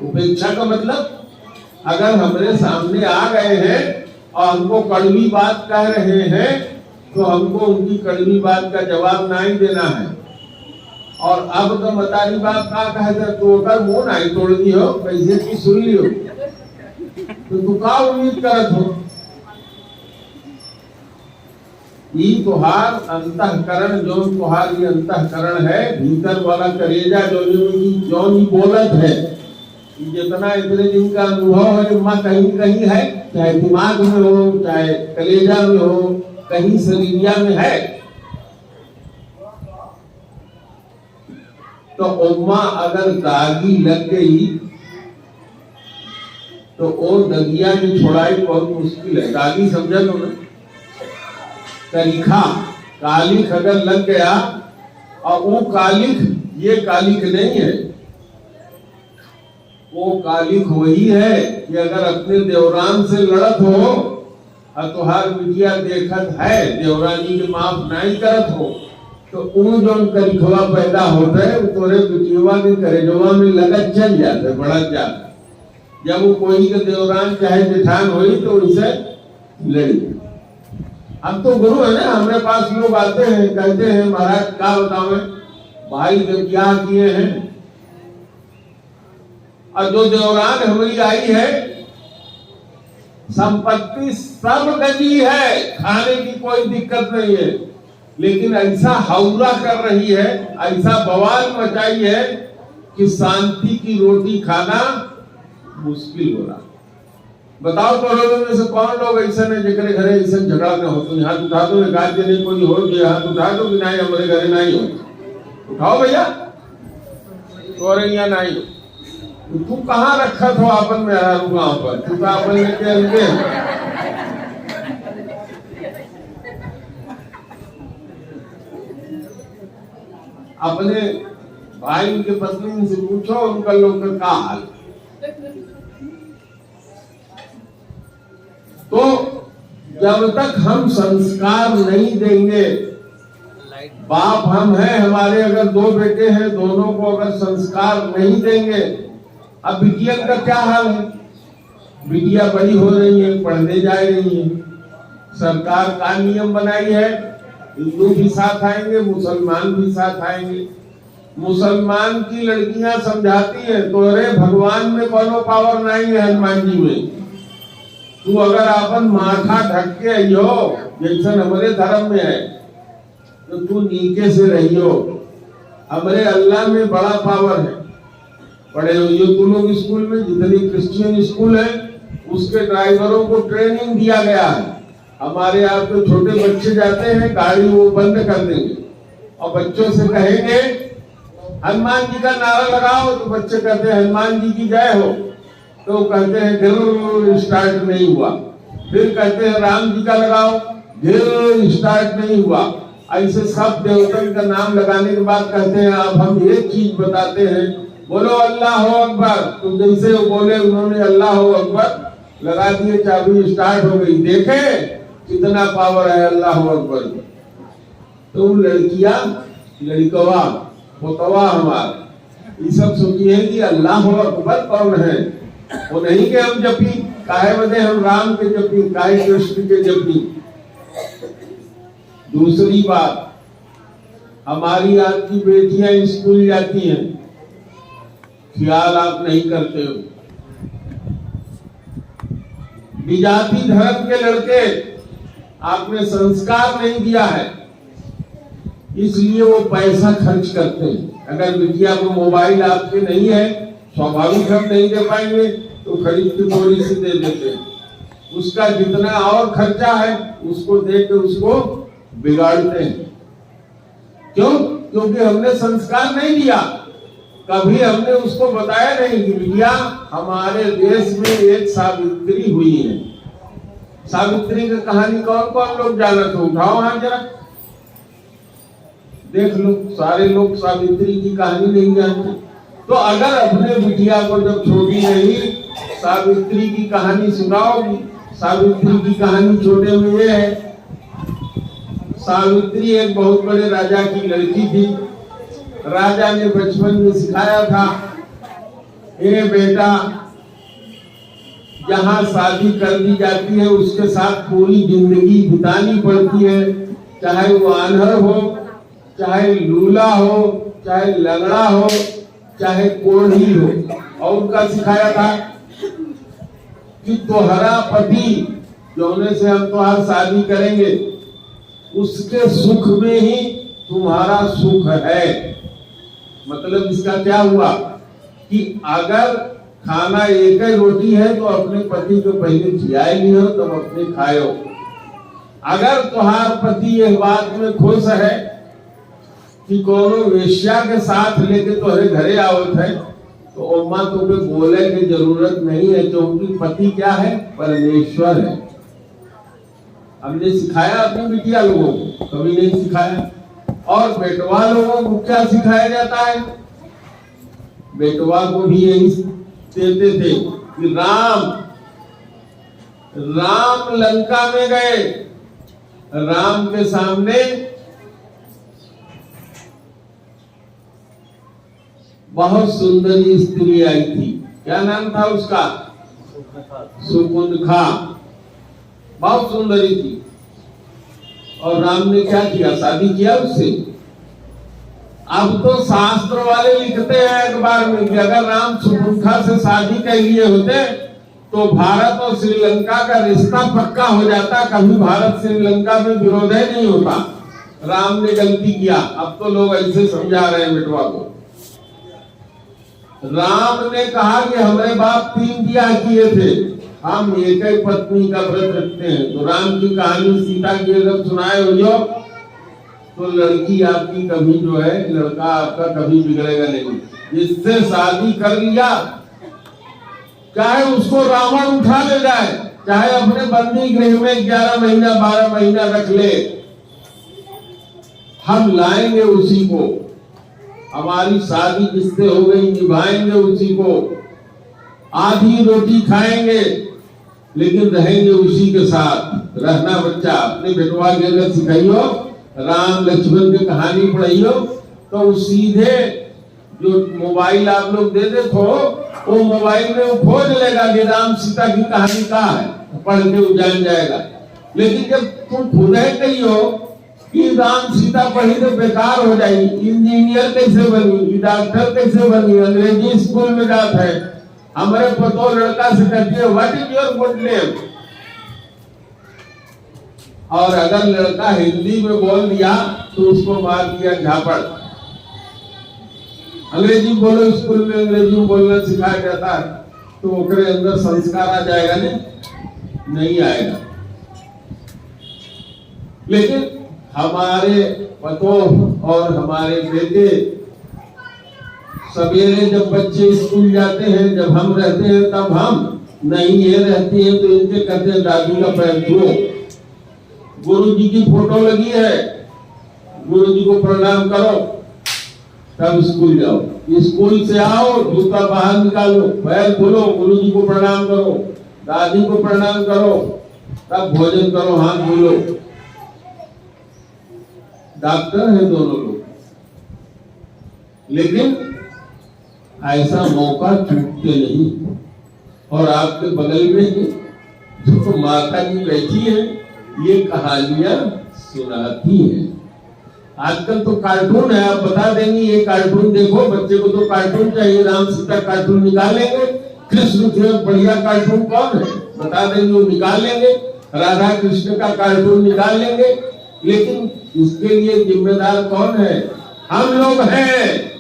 उपेक्षा का मतलब, अगर हमारे सामने आ गए हैं और हमको कड़वी बात कह रहे हैं तो हमको उनकी कड़वी बात का जवाब नहीं देना है। और अब तो मतारी बात का कहे तो मुंह नहीं तोड़ दी हो, कैसे की सुन लियो, तो तू का उम्मीद करत हो? ये तुहार अंतःकरण, जो तुहार ये अंतःकरण है, भीतर वाला कलेजा जो ही बोलत है, जितना इतने दिन का अनुभव है माँ कहीं कहीं है, चाहे दिमाग में हो, चाहे कलेजा में हो, कहीं शरीरिया में है। तो उम्मा अगर दागी लग गई तो वो दगिया की छोड़ाई बहुत मुश्किल है। दागी समझा लो ना, कलिखा कालिख अगर लग गया, और वो कालिख ये कालिख नहीं है, वो कालिख वही है कि अगर अपने देवरान से लड़त हो और तुहार बिटिया देखत है देवरानी के माफ नहीं करत हो, तो वो जो कलिखवा पैदा होता है वो तोरे बिटिया के करेजवा में लगत चल जाता है, बढ़त जाता है। जब वो कोई के देवरान चाहे जेठान हुई तो उनसे लड़ी। हम तो गुरु है ना, हमारे पास लोग आते हैं कहते हैं महाराज क्या बताओ भाई जब क्या किए हैं, और जो देवरान हमारी आई है संपत्ति सब गजी है, खाने की कोई दिक्कत नहीं है, लेकिन ऐसा हौला कर रही है, ऐसा बवाल मचाई है कि शांति की रोटी खाना मुश्किल हो रहा। बताओ तो लोगों में से कौन लोग ऐसा है जिकरे घरे ऐसा झगड़ा न हो? तो हाथ उठा दो, एक आध जने कोई हो जो हाथ उठा दो कि नहीं हमारे घरे नहीं हो। उठाओ भैया, तो यहाँ नहीं हो। तू कहाँ रखा था अपन में गाँव पर? तू तो अपन लेके अपने भाई के पत्नी से पूछो उनका लोग का क्या हाल। तो जब तक हम संस्कार नहीं देंगे, बाप हम हैं, हमारे अगर 2 बेटे हैं, दोनों को अगर संस्कार नहीं देंगे, अब बिटिया का क्या हाल है? बिटिया बड़ी हो रही है, पढ़ने जा रही है, सरकार का नियम बनाई है हिंदू भी साथ आएंगे, मुसलमान भी साथ आएंगे। मुसलमान की लड़कियां समझाती हैं तो अरे भगवान में कोनो पावर नहीं है, हनुमान जी में। तू अगर अपन माथा ढक के आइयो जैसा हमारे धर्म में है तो तू नीचे से रहियो, हमारे अल्लाह में बड़ा पावर है। पढ़े हुए तू लोग स्कूल में, जितनी क्रिश्चियन स्कूल है उसके ड्राइवरों को ट्रेनिंग दिया गया है। हमारे यहाँ तो छोटे बच्चे जाते हैं, गाड़ी वो बंद कर देंगे और बच्चों से कहेंगे हनुमान जी का नारा लगाओ, तो बच्चे कहते हैं हनुमान जी की जय हो, तो कहते हैं गिर स्टार्ट नहीं हुआ। फिर कहते हैं राम जी का लगाओ, गिर स्टार्ट नहीं हुआ। ऐसे सब देवतन का नाम लगाने के बाद कहते हैं अब हम एक चीज बताते हैं, बोलो अल्लाह अकबर। तो जैसे वो बोले उन्होंने अल्लाह अकबर लगा दिए, चाबी स्टार्ट हो गई। देखे कितना पावर है अल्लाह अकबर। तो लड़कियां, लड़कवा, पोतवा हमारे ये सब सोचिए कि अल्लाह अकबर कौन है। वो नहीं कि हम जपी, काहे बदे हम राम के जपी, काहे कृष्ण के जपी। दूसरी बात, हमारी आपकी बेटियां स्कूल जाती हैं, ख्याल आप नहीं करते हो। विजाति धर्म के लड़के आपने संस्कार नहीं दिया है, इसलिए वो पैसा खर्च करते हैं। अगर बिटिया को मोबाइल आपके नहीं है, स्वाभाविक हम नहीं दे पाएंगे तो खरीद के थोड़ी सी दे देते हैं। उसका जितना और खर्चा है उसको दे के उसको बिगाड़ते हैं। क्यों? क्योंकि हमने संस्कार नहीं दिया। कभी हमने उसको बताया नहीं कि बिटिया हमारे देश में एक सावित्री हुई है। सावित्री की कहानी कौन कौन लोग जाना तो उठाओ हाथ जरा, देख लो। सारे लोग सावित्री की कहानी नहीं जानते। तो अगर अपने बिटिया को जब छोटी रही सावित्री की कहानी सुनाओगी, सावित्री की कहानी छोटे में ये है, सावित्री एक बहुत बड़े राजा की लड़की थी। राजा ने बचपन में सिखाया था, ए बेटा जहाँ शादी कर दी जाती है उसके साथ पूरी जिंदगी बितानी पड़ती है, चाहे वो आन्हर हो, चाहे लूला हो, चाहे लंगड़ा हो, चाहे कोढ़ी हो। और उनका सिखाया था कि तोहरा पति जोने से हम तुम्हारी शादी करेंगे उसके सुख में ही तुम्हारा सुख है। मतलब इसका क्या हुआ कि अगर खाना एक ही रोटी है तो अपने पति को पहले खिलाए लियो तब अपने खाओ। अगर तुम्हार पति इस बात में खुश है कि कोनो वेश्या के साथ लेके तुम्हारे घरे आवत है तो अम्मा तुम्हें बोले की जरूरत नहीं है, क्योंकि पति क्या है? परमेश्वर है। हमने सिखाया अपनी बिटिया लोगों को? कभी नहीं सिखाया। और बेटवा लोगों को क्या सिखाया जाता है? बेटवा को भी यही देते थे कि राम लंका में गए, राम के सामने बहुत सुंदरी स्त्री आई थी। क्या नाम था उसका? सुपुंखा। बहुत सुंदरी थी। और राम ने क्या किया? शादी किया उससे। अब तो शास्त्र वाले लिखते हैं अखबार में कि अगर राम सुपुंखा से शादी कर लिए होते तो भारत और श्रीलंका का रिश्ता पक्का हो जाता, कभी भारत श्रीलंका में विरोध ही नहीं होता। राम ने गलती किया। अब तो लोग ऐसे समझा रहे हैं बेटवा को। राम ने कहा कि हमारे बाप 3 ब्याह किए थे, हम एक ही पत्नी का व्रत रखते हैं। तो राम की कहानी सीता की अगर सुनाए हो तो लड़की आपकी कभी जो है, लड़का आपका कभी बिगड़ेगा नहीं। जिससे शादी कर लिया, चाहे उसको रावण उठा ले जाए, चाहे अपने बंदी गृह में 11 महीना 12 महीना रख ले, हम लाएंगे उसी को। हमारी शादी जिससे हो गई निभाएंगे उसी को, आधी रोटी खाएंगे लेकिन रहेंगे उसी के साथ। रहना बच्चा अपने बेटवा के अगर सिखाइयो, राम लक्ष्मण की कहानी पढ़ाइयो तो उस सीधे जो मोबाइल आप लोग दे दे तो वो मोबाइल में वो खोज लेगा कि राम सीता की कहानी कहाँ है, पढ़ के वो जान जाएगा। लेकिन जब तुम खुद है कहियो कि राम सीता पढ़ी तो बेकार हो जाएगी, इंजीनियर कैसे बनी, डॉक्टर कैसे बनी, अंग्रेजी स्कूल में जाता है, हमारे पतो लड़का से कहती है what is your good name, और अगर लड़का हिंदी में बोल दिया तो उसको मार दिया झापड़। अंग्रेजी बोलो, स्कूल में अंग्रेजी में बोलना सिखाया जाता है तो ओकरे अंदर संस्कार आ जाएगा नहीं आएगा। लेकिन हमारे पतो और हमारे बेटे सवेरे जब बच्चे स्कूल जाते हैं, जब हम रहते हैं तब हम नहीं, ये रहती है तो इनके कहते हैं दादी का पैर छुओ, गुरु जी की फोटो लगी है, गुरु जी को प्रणाम करो, तब स्कूल जाओ, स्कूल से आओ जूता बाहर निकालो, पैर धुलो, गुरु जी को प्रणाम करो, दादी को प्रणाम करो, तब भोजन करो, हाथ धुलो। डॉक्टर है दोनों लोग, लेकिन ऐसा मौका छूटते नहीं। और आपके बगल में जो माता जी बैठी है ये कहानियां सुनाती है। आजकल तो कार्टून है, आप बता देंगे ये कार्टून देखो, बच्चे को तो कार्टून चाहिए, राम सीता कार्टून निकाल लेंगे, कृष्ण से बढ़िया कार्टून कौन है बता देंगे, वो निकाल लेंगे, राधा कृष्ण का कार्टून निकाल लेंगे। लेकिन इसके लिए जिम्मेदार कौन है? हम लोग हैं।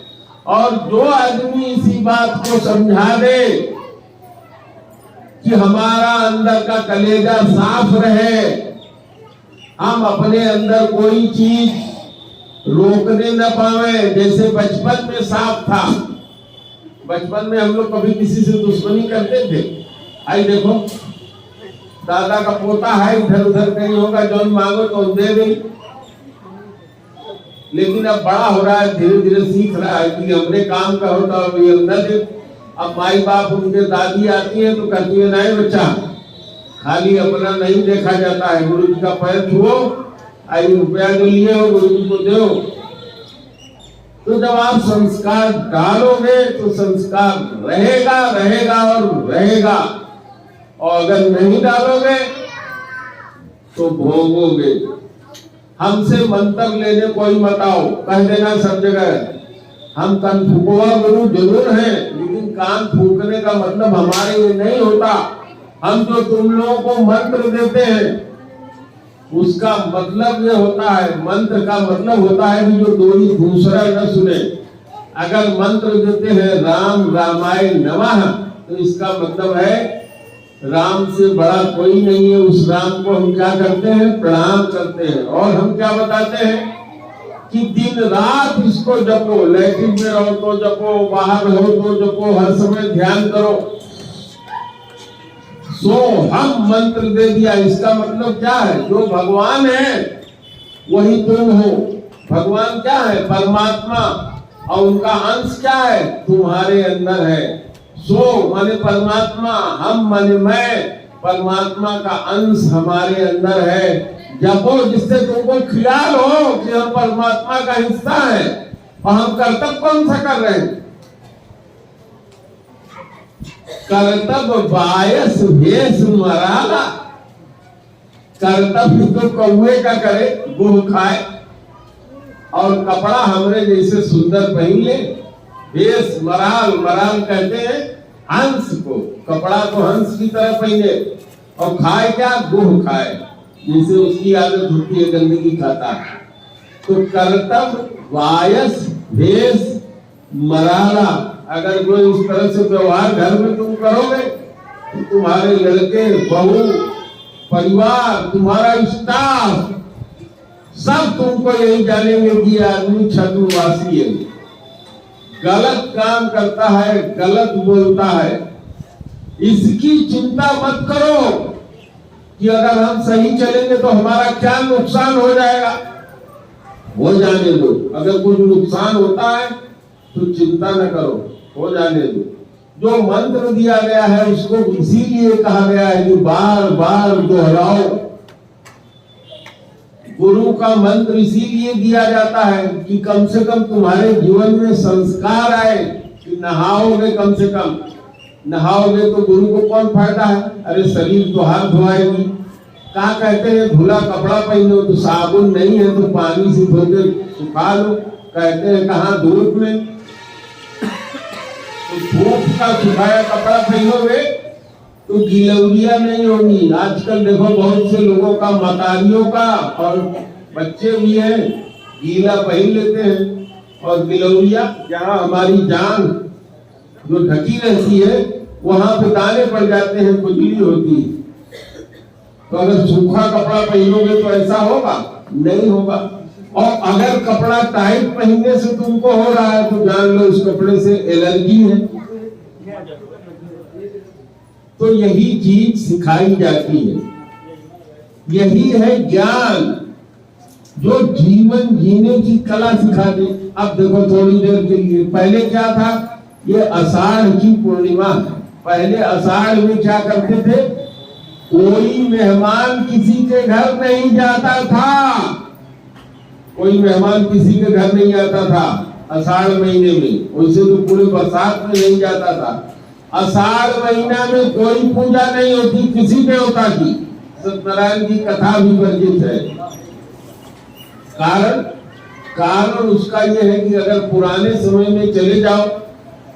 और जो आदमी इसी बात को समझा दे कि हमारा अंदर का कलेजा साफ रहे, हम अपने अंदर कोई चीज रोकने न पावे, जैसे बचपन में साफ था। बचपन में हम लोग कभी किसी से दुश्मनी करते थे? आई देखो दादा का पोता है, इधर उधर कहीं होगा, जो मांगो तो दे दे। लेकिन अब बड़ा हो रहा है, धीरे धीरे सीख रहा है कि हमने काम का होता है अंदर से। अब माई बाप उनके दादी आती है तो कहती है नहीं बच्चा, खाली अपना नहीं देखा जाता है, गुरु जी का पैर छुओ, आई रुपया जो लिए हो गुरु जी को दो। तो जब आप संस्कार डालोगे तो संस्कार रहेगा रहेगा और रहेगा, और अगर नहीं डालोगे तो भोगोगे। हमसे मंत्र लेने कोई मत आओ, कह देना सब जगह हम कान फूकवा गुरु जरूर है, लेकिन कान फूकने का मतलब हमारे लिए नहीं होता। हम जो तुम लोगों को मंत्र देते हैं उसका मतलब ये होता है, मंत्र का मतलब होता है कि जो कोई दूसरा न सुने। अगर मंत्र देते हैं राम रामाय नमः तो इसका मतलब है राम से बड़ा कोई नहीं है, उस राम को हम क्या करते हैं? प्रणाम करते हैं। और हम क्या बताते हैं कि दिन रात इसको जपो, लैट्रिन में रहो तो जपो, बाहर हो तो जपो, हर समय ध्यान करो। सो हम मंत्र दे दिया, इसका मतलब क्या है? जो भगवान है वही तुम हो। भगवान क्या है? परमात्मा, और उनका अंश क्या है? तुम्हारे अंदर है। सो माने परमात्मा, हम माने मैं, परमात्मा का अंश हमारे अंदर है। जपो जिससे तुमको ख्याल हो कि हम परमात्मा का हिस्सा है। और हम कर्तव्य कौन सा कर रहे हैं? कर्तव्य बायस भेष मराला। कर्तव्य तो कौए का करे, गुह खाए, और कपड़ा हमरे जैसे सुंदर पहन ले। भेष मराल, मराल कहते हैं हंस को, कपड़ा तो हंस की तरह पहने, और खाए क्या? गुह खाए, जैसे उसकी आदत होती है, गंदगी खाता है। तो कर्तव्य वायस भेष मराला, अगर कोई इस तरह से व्यवहार घर में तुम करोगे तो तुम्हारे लड़के, बहू, परिवार, तुम्हारा स्टाफ सब तुमको यही जानेंगे कि आदमी छद्मवासी है, गलत काम करता है, गलत बोलता है। इसकी चिंता मत करो कि अगर हम सही चलेंगे तो हमारा क्या नुकसान हो जाएगा। हो जाने दो, अगर कुछ नुकसान होता है तो चिंता न करो, हो जाने दो। जो मंत्र दिया गया है उसको इसीलिए कहा गया है कि बार बार दोहराओ। गुरु का मंत्र इसीलिए दिया जाता है कि कम से कम तुम्हारे जीवन में संस्कार आए कि नहाओगे, कम से कम नहाओगे तो गुरु को कौन फायदा है? अरे शरीर तो हाथ धोएगी। कहा कहते हैं धुला कपड़ा पहनो, तो साबुन नहीं है तो पानी से धो के सुखा लो। कहते हैं कहाँ धूप में, तो धूप का सुखाया कपड़ा पहनोगे तो गिलौरिया नहीं होगी। आजकल देखो बहुत से लोगों का, मतारियों का और बच्चे भी हैं, गीला पहन लेते हैं और गिलौरिया, जहाँ हमारी जान जो ढकी रहती है वहां पे दाने पड़ जाते हैं, खुजली होती है। तो अगर सूखा कपड़ा पहनोगे तो ऐसा होगा? नहीं होगा। और अगर कपड़ा टाइट पहनने से तुमको हो रहा है तो जान लो उस कपड़े से एलर्जी है। तो यही चीज सिखाई जाती है, यही है ज्ञान जो जीवन जीने की कला सिखा दे। अब देखो थोड़ी देर के लिए, पहले क्या था, ये आषाढ़ की पूर्णिमा, पहले आषाढ़ में क्या करते थे, कोई मेहमान किसी के घर नहीं जाता था, कोई मेहमान किसी के घर नहीं आता था आषाढ़ महीने में। वैसे तो पूरे बरसात में नहीं जाता था। आषाढ़ महीना में कोई पूजा नहीं होती किसी देवता की। सत्यनारायण की कथा भी वर्जित है। कारण उसका यह है कि अगर पुराने समय में चले जाओ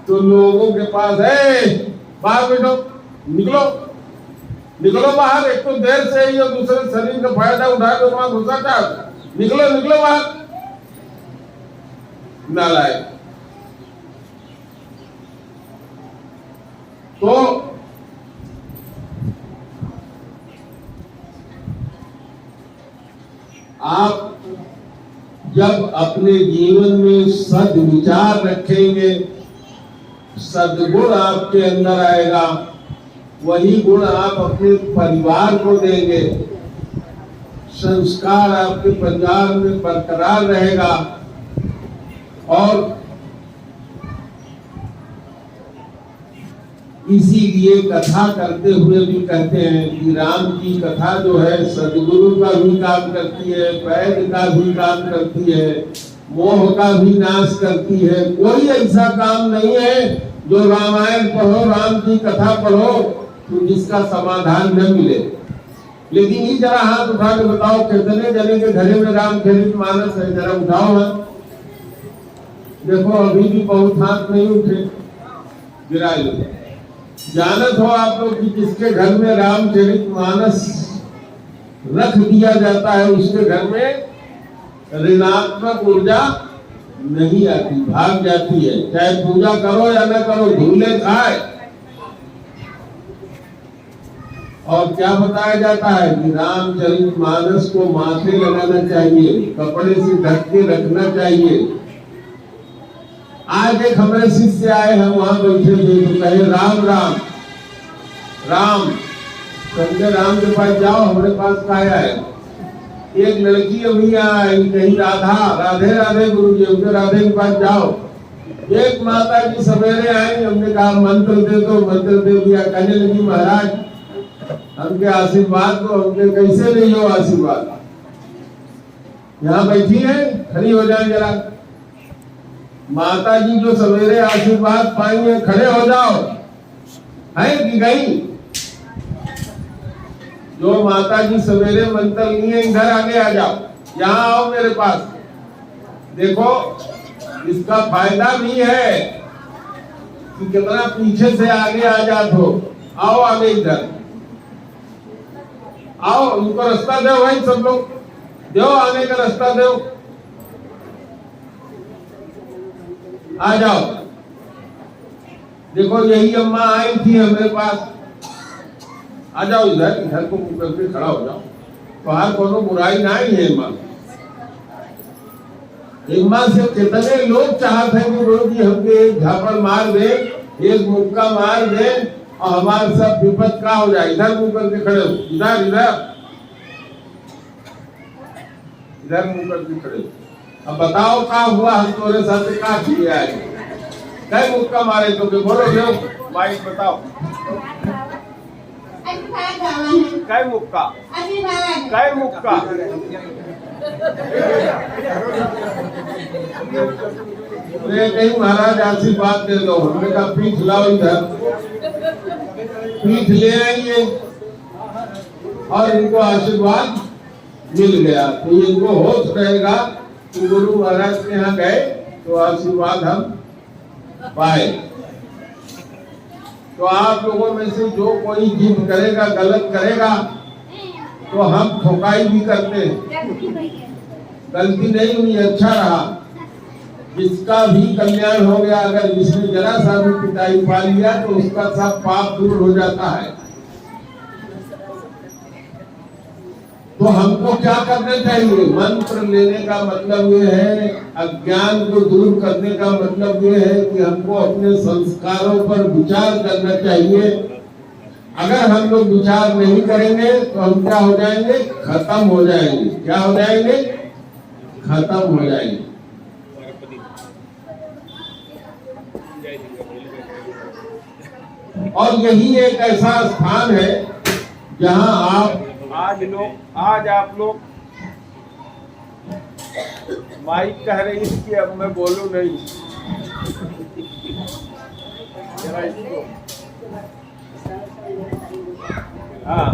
तो लोगों के पास है, बाहर बैठो, निकलो निकलो बाहर, एक तो देर से ही और दूसरे शरीर का फायदा उठा के वहां घुसा था, निकलो निकलो बाहर, नालायक। तो आप जब अपने जीवन में सद्विचार रखेंगे, सद्गुण आपके अंदर आएगा, वही गुण आप अपने परिवार को देंगे, संस्कार आपके परिवार में बरकरार रहेगा। और इसीलिए कथा करते हुए भी कहते हैं कि राम की कथा जो है सदगुरु का भी काम करती है, वैद्य का भी काम करती है, मोह का भी नाश करती है। कोई ऐसा काम नहीं है जो रामायण पढ़ो, राम की कथा पढ़ो तो जिसका समाधान न मिले। लेकिन ये जरा हाथ उठा के बताओ कितने जने के घरे में रामचरितमानस है, जरा उठाओ हाथ। देखो अभी भी बहुत हाथ नहीं उठे, गिराए लो। जानत हो आप लोग कि जिसके घर में रामचरितमानस रख दिया जाता है उसके घर में ऋणात्मक ऊर्जा नहीं आती, भाग जाती है। चाहे पूजा करो या न करो, धूले खाए। और क्या बताया जाता है कि रामचरितमानस को माथे लगाना चाहिए, कपड़े से ढक के रखना चाहिए। आज एक हमारे शिष्य आए हैं, वहां बैठे थे तो कहे राम राम राम, समझे राम के पास जाओ, हमारे पास आया है। एक लड़की अभी आई, कहीं राधा, राधे राधे गुरु जी, उनके राधे के पास जाओ। एक माता जी सवेरे आई, हमने कहा मंत्र दे दो, मंत्र दे दिया। कहने लगी महाराज हमके आशीर्वाद दो। हमके कैसे नहीं हो आशीर्वाद? यहाँ बैठी है, खड़ी हो जाए जरा। माता जी जो सवेरे आशीर्वाद पाएंगे, खड़े हो जाओ। है कि गई? जो माता जी सवेरे मंत्र लिए, इधर आगे आ जाओ, यहाँ आओ मेरे पास। देखो इसका फायदा भी है कि कितना पीछे से आगे आ जात हो। आओ आगे, इधर आओ, उनको रास्ता दो भाई, सब लोग दो, आने का रास्ता दो। आ जाओ। देखो यही अम्मा आई थी हमारे पास। आ जाओ इधर, इधर को मुंह करके खड़ा हो जाओ। बाहर कोनो बुराई नहीं है। अम्मा से कितने लोग चाहते हैं कि गुरु जी हमके एक झापड़ मार दे, एक मुक्का मार दे और हमारे सब विपद का हो जाए। इधर मुंह करके खड़े हो, इधर इधर इधर मुंह करके खड़े हो। अब बताओ क्या हुआ, हम तुम्हारे साथ क्या किया है? कै मुक्का मारे तो के बोलो लोग माइक बताओ कै मुक्का कै मुक्का ये कहीं महाराज आशीर्वाद दे दो। हमने कहा पीठ लाओ इधर, पीठ ले आएंगे और इनको आशीर्वाद मिल गया तो ये इनको होश रहेगा कि गुरु महाराज के यहाँ गए तो आशीर्वाद हम पाए। तो आप लोगों में से जो कोई जिद करेगा, गलत करेगा तो हम ठोकाई भी करते हैं, गलती नहीं हुई, अच्छा रहा, जिसका भी कल्याण हो गया। अगर जिसने जरा सा भी पिटाई पा लिया तो उसका सब पाप दूर हो जाता है। तो हमको क्या करना चाहिए? मंत्र लेने का मतलब ये है, अज्ञान को दूर करने का मतलब ये है कि हमको अपने संस्कारों पर विचार करना चाहिए। अगर हम लोग विचार नहीं करेंगे तो हम क्या हो जाएंगे? खत्म हो जाएंगे। क्या हो जाएंगे? खत्म हो जाएंगे। और यही एक ऐसा स्थान है जहां आज आप लोग माइक कह रही है कि अब मैं बोलूं नहीं। जरा इसको हाँ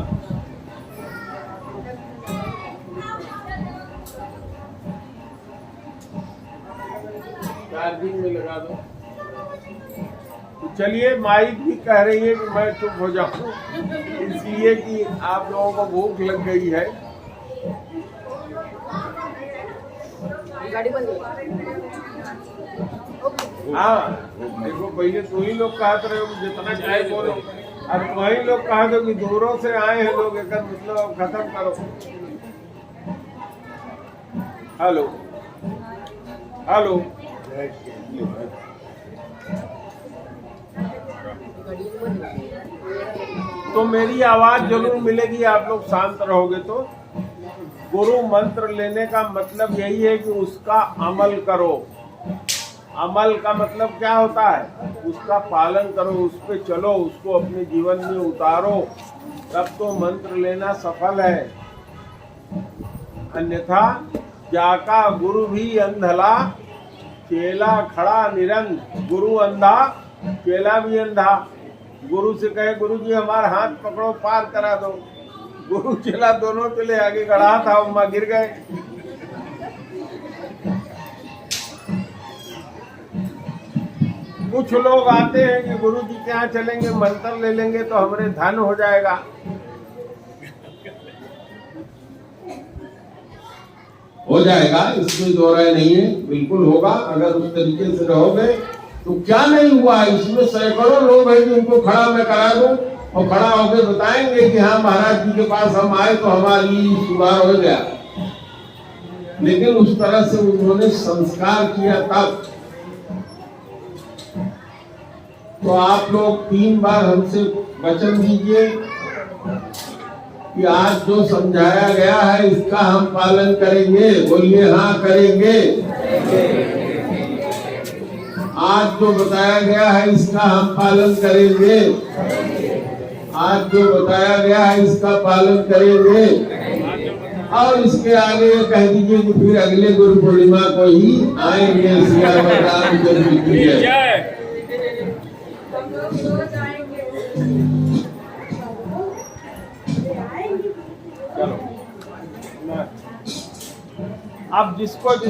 चार्जिंग में लगा दो। तो चलिए, माइक भी कह रही है कि मैं चुप हो जाऊं, इसलिए कि आप लोगों को भूख लग गई है। हाँ देखो, पहले तो ही लोग कहते रहे हो जितना चाहे बोलो, अब वही लोग कहा दो कि दूरों से आए हैं लोग, एक मतलब अब खत्म करो। हेलो हेलो, तो मेरी आवाज जरूर मिलेगी, आप लोग शांत रहोगे तो। गुरु मंत्र लेने का मतलब यही है कि उसका अमल करो। अमल का मतलब क्या होता है? उसका पालन करो, उस पे चलो, उसको अपने जीवन में उतारो, तब तो मंत्र लेना सफल है। अन्यथा जाका गुरु भी अंधला, चेला खड़ा निरंग। गुरु अंधा, चेला भी अंधा। गुरु से कहे गुरु जी हमारा हाथ पकड़ो, पार करा दो, गुरु चेला दोनों चले आगे, गढ़ा था उमा गिर गए। कुछ लोग आते हैं कि गुरु जी के यहाँ चलेंगे, मंत्र ले लेंगे तो हमारे धन हो जाएगा। हो जाएगा, इसमें दो राय नहीं है, बिल्कुल होगा। अगर उस तरीके से रहोगे तो क्या नहीं हुआ। इसमें सैकड़ों लोग हैं जिनको खड़ा मैं करा दूं और खड़ा होकर बताएंगे कि हाँ महाराज जी के पास हम आए तो हमारी सुधार हो गया। लेकिन उस तरह से उन्होंने संस्कार किया तब। तो आप लोग 3 बार हमसे वचन दीजिए कि आज जो समझाया गया है इसका हम पालन करेंगे। बोलिए हाँ करेंगे। आज जो बताया गया है इसका हम पालन करेंगे। आज जो बताया गया है इसका पालन करेंगे। और इसके आगे कह दीजिए कि फिर अगले गुरु पूर्णिमा को ही आएंगे। सियावर रामचंद्र की जय। अब जिसको